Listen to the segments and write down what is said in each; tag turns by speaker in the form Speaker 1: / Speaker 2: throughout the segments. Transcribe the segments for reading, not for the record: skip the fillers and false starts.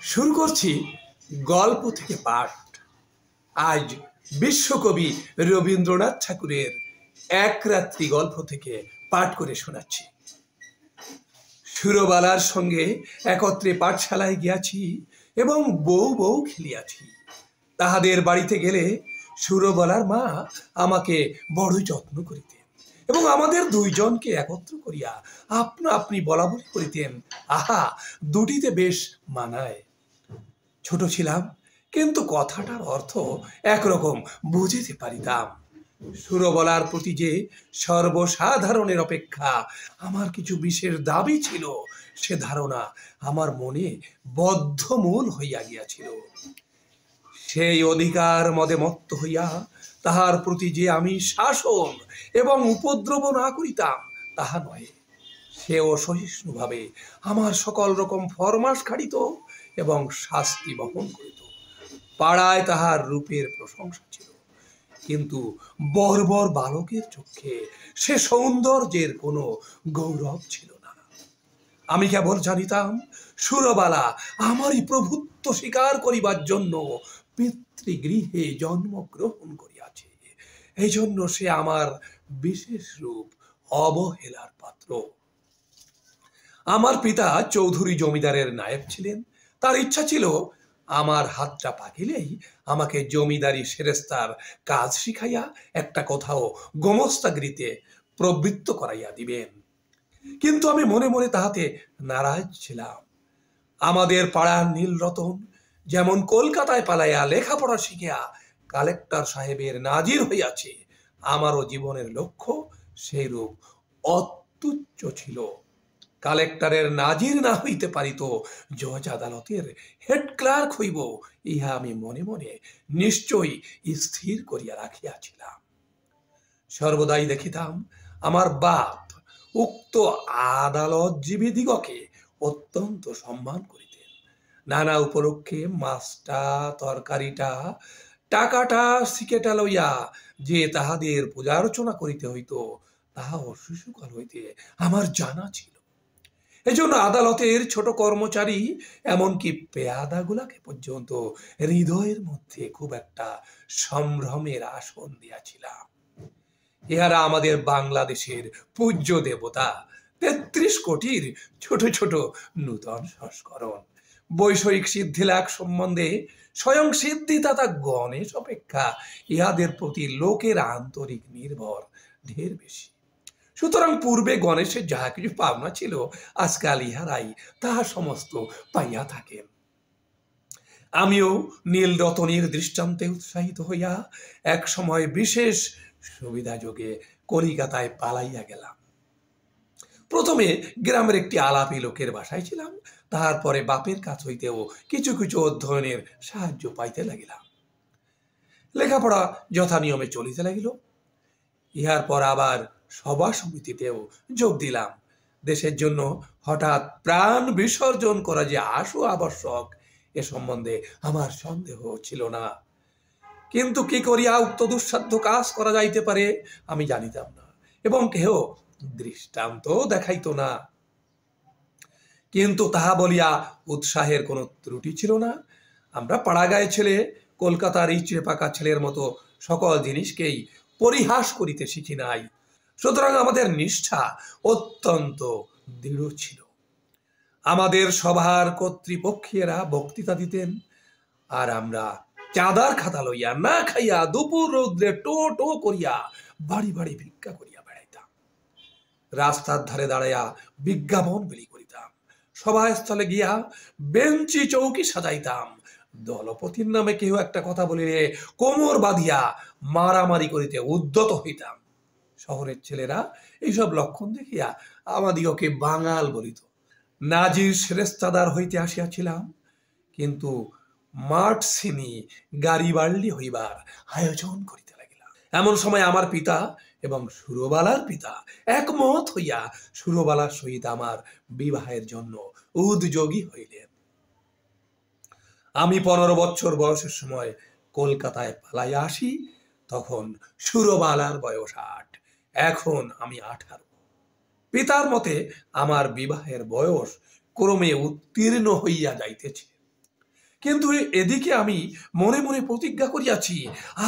Speaker 1: শুরু করছি গল্প থেকে পাঠ। আজ বিশ্বকবি রবীন্দ্রনাথ ঠাকুরের এক রাত্রি গল্প থেকে পাঠ করে শোনাচ্ছি। সুরবালার সঙ্গে একত্রে পাঠশালায় গিয়াছি এবং বউ বউ খেলিয়াছি। তাহাদের বাড়িতে গেলে সুরবালার মা আমাকে বড় যত্ন করিতেন এবং আমাদের দুইজনকে একত্র করিয়া আপনা আপনি বলা বলি করিতেন। আহা, দুটিতে বেশ মানায়। ছোট ছিলাম, কিন্তু কথাটার অর্থ একরকম বুঝিতে পারিতাম। সুরবলার প্রতি যে সর্বসাধারণের অপেক্ষা আমার কিছু বিশেষ দাবি ছিল, সে ধারণা আমার মনে বদ্ধমূল হইয়া গিয়াছিল। সেই অধিকার মদে মত্ত হইয়া তাহার প্রতি যে আমি শাসন এবং উপদ্রব না করিতাম তাহা নয়। সে অসহিষ্ণুভাবে আমার সকল রকম ফরমাস খাড়িত এবং শাস্তি বহন করিত। পাড়ায় তাহার রূপের প্রশংসা ছিল, কিন্তু বর্বর বালকের চক্ষে সে সৌন্দর্যের কোনো গৌরব ছিল না। আমি কেবল জানিতাম সুরবালা আমারই প্রভুত্ব স্বীকার করিবার জন্য পিতৃগৃহে জন্মগ্রহণ করিয়াছে। এই জন্য সে আমার বিশেষ রূপ অবহেলার পাত্র। আমার পিতা চৌধুরী জমিদারের নায়েব ছিলেন। তার ইচ্ছা ছিল আমার হাতটা পাকিলেই আমাকে জমিদারি সেরেস্তার কাজ শিখাইয়া একটা কোথাও গোমস্তাগিরিতে প্রবৃত্ত করাইয়া দিবেন। কিন্তু আমি মনে মনে তাহাতে নারাজ ছিলাম। আমাদের পাড়ার নীলরতন যেমন কলকাতায় পালাইয়া লেখাপড়া শিখিয়া কালেক্টর সাহেবের নাজির হইয়াছে, আমারও জীবনের লক্ষ্য সেইরূপ অত্যুচ্চ ছিল। কালেক্টরের নাজির না হইতে পারিত, জজ আদালতের হেড ক্লার্ক হইব, ইহা আমি মনে মনে নিশ্চয়ই স্থির করিয়া রাখিয়াছিলাম। সর্বদাই দেখিতাম আমার বাপ উক্ত আদালতজীবীদিগকে অত্যন্ত সম্মান করিতেন। নানা উপলক্ষে মাছটা, তরকারিটা, টাকাটা, সিকেটা লইয়া যে তাহাদের পূজার্চনা করিতে হইত, তাহা শিশুকাল হইতে আমার জানা ছিল। এজন্য আদালতের ছোট কর্মচারী এমনকি পেয়াদাগুলাকে পর্যন্ত হৃদয়ের মধ্যে খুব একটা সম্ভ্রমের আসন দিয়াছিলাম। ইহারা আমাদের বাংলাদেশের পূজ্য দেবতা, ৩৩ কোটির ছোট ছোট নূতন সংস্করণ। বৈষয়িক সিদ্ধিলাভ সম্বন্ধে স্বয়ং সিদ্ধিদাতা গণেশ অপেক্ষা ইহাদের প্রতি লোকের আন্তরিক নির্ভর ঢের বেশি। সুতরাং পূর্বে গণেশের যাহা কিছু পাওনা ছিল, আজকাল ইহারাই তাহা সমস্ত পাইয়া থাকেন। আমিও নীলরতনের দৃষ্টান্তে উৎসাহিত হইয়া এক সময় বিশেষ সুবিধাযোগে কলিকাতায় পালাইয়া গেলাম। প্রথমে গ্রামের একটি আলাপী লোকের বাসায় ছিলাম, তারপরে বাপের কাছ হইতেও কিছু কিছু অধ্যয়নের সাহায্য পাইতে লাগিলাম। লেখাপড়া যথা নিয়মে চলিতে লাগিল। ইহার পর আবার সভা সমিতিতেও যোগ দিলাম। দেশের জন্য হঠাৎ প্রাণ বিসর্জন করা যে আশু আবশ্যক, এ সম্বন্ধে আমার সন্দেহ ছিল না। কিন্তু কি করিয়া উক্ত দুঃসাধ্য কাজ করা যাইতে পারে আমি জানিতাম না, এবং কেহ দৃষ্টান্ত দেখাইত না। কিন্তু তাহা বলিয়া উৎসাহের কোনো ত্রুটি ছিল না। আমরা পাড়াগাঁয়ে ছেলে, কলকাতার ইচড়ে পাকা ছেলের মতো সকল জিনিসকেই পরিহাস করিতে শিখি নাই। সুতরাং আমাদের নিষ্ঠা অত্যন্ত দৃঢ় ছিল। আমাদের সভার কর্তৃপক্ষীয়রা বক্তৃতা দিতেন, আর আমরা চাঁদার খাতা লইয়া না খাইয়া দুপুর রৌদ্রে টো টো করিয়া বাড়ি বাড়ি ভিক্ষা করিয়া বেড়াইতাম। রাস্তার ধারে দাঁড়াইয়া বিজ্ঞাপন বিলি করিতাম। সভাস্থলে গিয়া বেঞ্চি চৌকি সাজাইতাম। দলপতির নামে কেহ একটা কথা বলিলে কোমর বাঁধিয়া মারামারি করিতে উদ্যত হইতাম। শহরের ছেলেরা এইসব লক্ষণ দেখিয়া আমাদিগকে বাঙাল বলিত। নাজির সেরেস্তাদার হইতে আসিয়াছিলাম, কিন্তু মার্টসিনি গারিবাল্ডি হইবার আয়োজন করিতে লাগিলাম। এমন সময় আমার পিতা এবং সুরবালার পিতা একমত হইয়া সুরবালার সহিত আমার বিবাহের জন্য উদ্যোগী হইলেন। আমি 15 বছর বয়সের সময় কলকাতায় পালাইয়া আসি। তখন সুরবালার বয়স 8, এখন আমি 18। পিতার মতে আমার বিবাহের বয়স ক্রমে উত্তীর্ণ হইয়া যাইতেছে। কিন্তু এদিকে আমি মনে মনে প্রতিজ্ঞা করিয়াছি,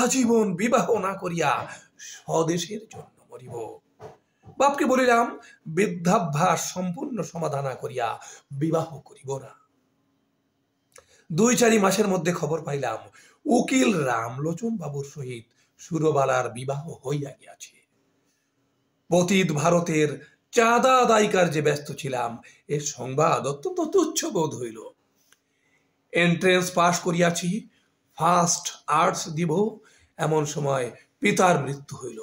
Speaker 1: আজীবন বিবাহ না করিয়া স্বদেশের জন্য মরিব। বাপকে বলিলাম, বৃদ্ধাভ্যাস সম্পূর্ণ সমাধান করিয়া বিবাহ করিব না। 2-4 মাসের মধ্যে খবর পাইলাম উকিল রামলোচন বাবুর সহিত সুরবালার বিবাহ হইয়া গিয়াছে। পতিত ভারতের চাঁদা আদায় কার্যে ব্যস্ত ছিলাম, এ সংবাদ অত্যন্ত তুচ্ছ বোধ হইল। এন্ট্রেন্স পাশ করিয়াছি, ফার্স্ট আর্টস দিব, এমন সময় পিতার মৃত্যু হইল।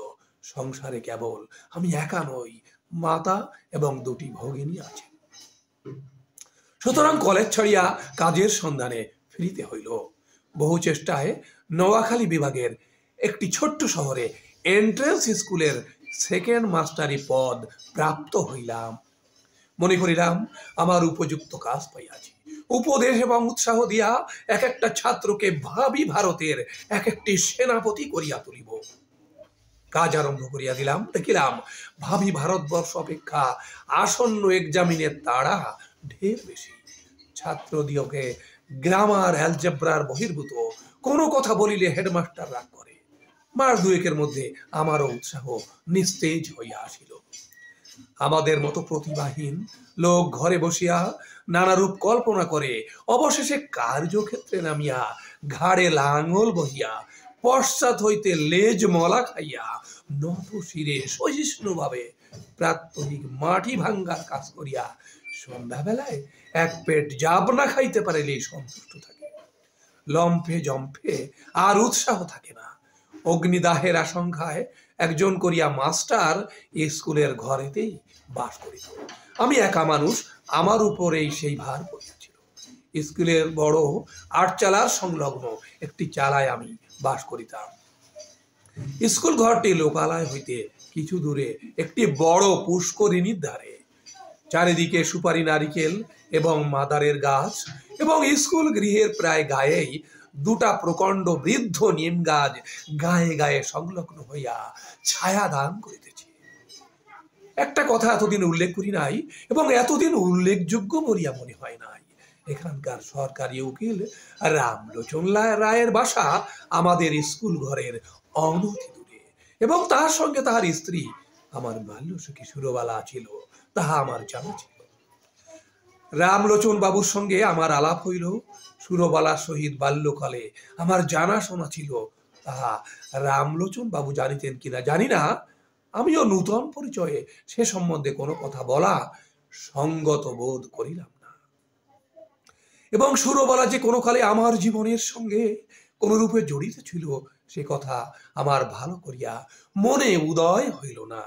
Speaker 1: সংসারে কেবল আমি একা নই, মাতা এবং 2টি ভগিনী আছে। সুতরাং কলেজ ছাড়িয়া কাজের সন্ধানে ফিরিতে হইল। বহু চেষ্টায় নোয়াখালী বিভাগের একটি ছোট্ট শহরে এন্ট্রেন্স স্কুলের সেকেন্ড মাস্টারি পদ প্রাপ্ত হইলাম। মনে করিলাম আমার উপযুক্ত কাজ পাইয়াছি। উপদেশ এবং উৎসাহ দিয়া এক একটা ছাত্রকে ভাবি ভারতের এক একটি সেনাপতি করিয়া তুলিব। কাজ আরম্ভ করিয়া দিলাম। দেখিলাম ভাবি ভারতবর্ষ অপেক্ষা আসন্ন এক্সামিনের তাড়া ঢের বেশি। ছাত্রদিওকে গ্রামার অ্যালজেব্রার বহির্ভূত কোনো কথা বলিলে হেডমাস্টার রাগ করে। মাস 2-এর মধ্যে আমারও উৎসাহ নিস্তেজ হইয়া আসিল। আমাদের মতো প্রতিভাহীন লোক ঘরে বসিয়া নানারূপ কল্পনা করে অবশেষে কার্যক্ষেত্রে নামিয়া ঘাড়ে লাঙল বহিয়া পশ্চাৎ হইতে লেজ মলা খাইয়া নত শিরে সহিষ্ণুভাবে প্রাত্যহিক মাটি ভাঙ্গার কাজ করিয়া সন্ধ্যাবেলায় এক পেট জাবনা খাইতে পারিলেই সন্তুষ্ট থাকে। লম্ফে জম্ফে আর উৎসাহ থাকে না। অগ্নিদাহের আশঙ্কায় একজন করিয়া মাস্টার স্কুলের ঘরেতেই বাস করিত। আমি একা মানুষ, আমার উপরেই সেই ভার পড়িয়াছিল। স্কুলের বড় আটচালার সংলগ্ন একটি চালায় আমি বাস করিতাম। স্কুল ঘরটি লোকালয় হইতে কিছু দূরে একটি বড় পুষ্করিণীর ধারে। চারিদিকে সুপারি নারিকেল এবং মাদারের গাছ, এবং স্কুল গৃহের প্রায় গায়েই 2টা প্রকাণ্ড বৃদ্ধ নিম গাছ গায়ে গায়ে সংলগ্ন হইয়া ছায়া দান করিতেছে। একটা কথা এতদিন উল্লেখ করি নাই, এবং এতদিন উল্লেখযোগ্য বলিয়া মনে হয় নাই। এখানকার সরকারি উকিল রামলোচন রায়ের বাসা আমাদের স্কুল ঘরের অনতি দূরে, এবং তার সঙ্গে তাহার স্ত্রী আমার বাল্যসখী সুরবালা ছিল, তাহা আমার জানা ছিল। রামলোচন বাবুর সঙ্গে আমার আলাপ হইল। সুরবালার সহিত বাল্যকালে আমার জানাশোনা ছিল, তাহা রামলোচন বাবু জানিতেন কিনা জানি না। আমিও নূতন পরিচয়ে সে সম্বন্ধে কোনো কথা বলা সঙ্গত বোধ করিলাম না, এবং সুরবালা যে কোনো কালে আমার জীবনের সঙ্গে কোন রূপে জড়িত ছিল সে কথা আমার ভালো করিয়া মনে উদয় হইল না।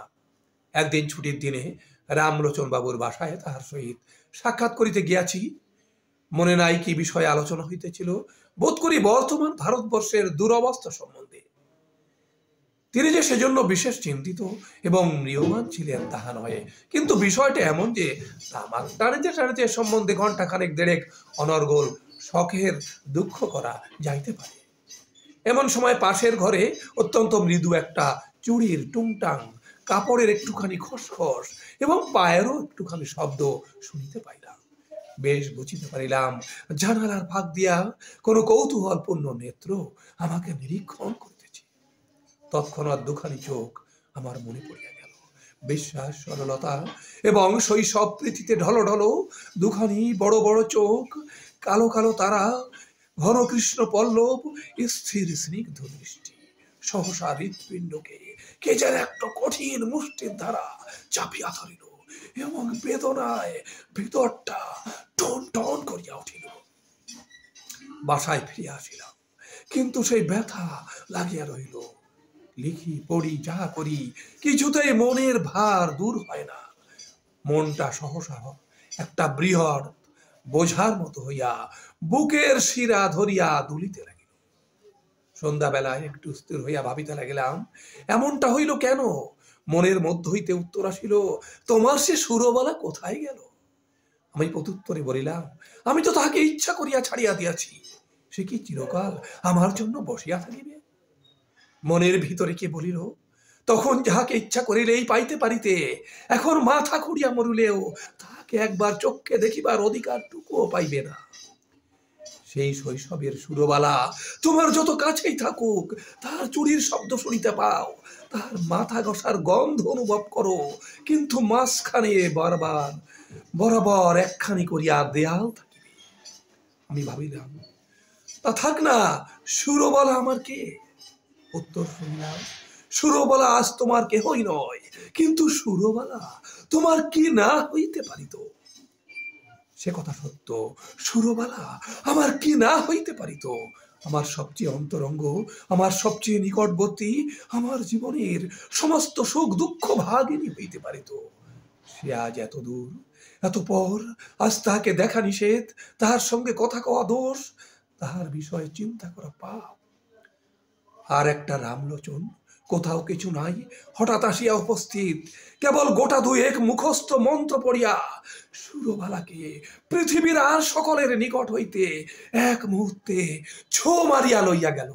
Speaker 1: একদিন ছুটির দিনে রামলোচন বাবুর বাসায় তাহার সহিত সাক্ষাৎ করিতে গিয়াছি। মনে নাই কি বিষয়ে আলোচনা হইতেছিল, বোধ করি বর্তমান ভারতবর্ষের দুরবস্থা সম্বন্ধে। তিনি যে সেজন্য বিশেষ চিন্তিত এবং ম্রিয়মান ছিলেন তাহা নয়, কিন্তু বিষয়টা এমন যে তামাক টানিতে টানিতে সম্বন্ধে ঘণ্টাখানেক 1.5 অনর্গল শখের দুঃখ করা যাইতে পারে। এমন সময় পাশের ঘরে অত্যন্ত মৃদু একটা চুড়ির টুংটাং, কাপড়ের একটুখানি খসখস এবং পায়েরও একটুখানি শব্দ শুনিতে পাইলাম। বেশ বুঝিতে পারিলাম জানালার ফাঁক দিয়া কোনো কৌতূহলপূর্ণ নেত্র আমাকে নিরীক্ষণ করিতেছে। তৎক্ষণাৎ 2খানি চোখ আমার মনে পড়িয়া গেল। বিশ্বাস, সরলতা এবং শৈশব প্রীতিতে ঢলঢল 2খানি বড় বড় চোখ, কালো কালো তারা, ঘন কৃষ্ণ পল্লব, স্থির স্নিগ্ধ দৃষ্টি। সহসা হৃৎপিণ্ডকে কে যেন একটা কঠিন মুষ্টির দ্বারা চাপিয়া ধরিল, এবং বেদনায় ভিতরটা টন টন করিয়া উঠিল। বাসায় ফিরিয়া আসিলাম, কিন্তু সেই ব্যথা লাগিয়া রহিল। লিখি পড়ি যাহা করি, কিছুতেই মনের ভার দূর হয় না। মনটা সহসা একটা বৃহৎ বোঝার মতো হইয়া বুকের শিরা ধরিয়া দুলিতে লাগিল। সন্ধ্যাবেলায় একটু স্থির হইয়া ভাবিতে লাগিলাম, এমনটা হইল কেন? মনের মধ্য হইতে উত্তর আসিল, তোমার সে সুরবালা কোথায় গেল? আমি প্রত্যুত্তরে বলিলাম, আমি তো তাহাকে ইচ্ছা করিয়া ছাড়িয়া দিয়াছি। সে কি চিরকাল আমার জন্য বসিয়া থাকিবে? মনের ভিতরে কে বলিল, তখন যাহাকে ইচ্ছা করিলেই পাইতে পারিতে, এখন মাথা খুঁড়িয়া মরিলেও তাহাকে একবার চক্ষে দেখিবার অধিকারটুকুও পাইবে না। সেই শৈশবের সুরবালা তোমার যত কাছেই থাকুক, তার চুরির শব্দ শুনিতে পাও, তার মাথা ঘষার গন্ধ অনুভব করো, কিন্তু মাঝখানে বারবার বরাবর একখানি করিয়া দেয়াল থাকিবে। আমি ভাবিলাম, তা থাক না, সুরবালা আমার কে? উত্তর শুনিলাম, সুরবালা আজ তোমার কেহই নয়, কিন্তু সুরবালা তোমার কি না হইতে পারিত? সে কথা সত্য, সুরবালা আমার কি না হইতে পারিত? আমার সবচেয়ে অন্তরঙ্গ, আমার সবচেয়ে নিকটবর্তী, আমার জীবনের সমস্ত সুখ দুঃখ ভাগিনী হইতে পারিত। সে আজ এত দূর, এত পর, আজ তাহাকে দেখা নিষেধ, তাহার সঙ্গে কথা কওয়া দোষ, তাহার বিষয়ে চিন্তা করা পাপ। আর একটা রামলোচন, কোথাও কিছু নাই, হঠাৎ আসিয়া উপস্থিত, কেবল গোটা দুয়েক মুখস্থ মন্ত্র পড়িয়া সুরবালাকে পৃথিবীর আর সকলের নিকট হইতে এক মুহূর্তে ছো মারিয়া লইয়া গেল।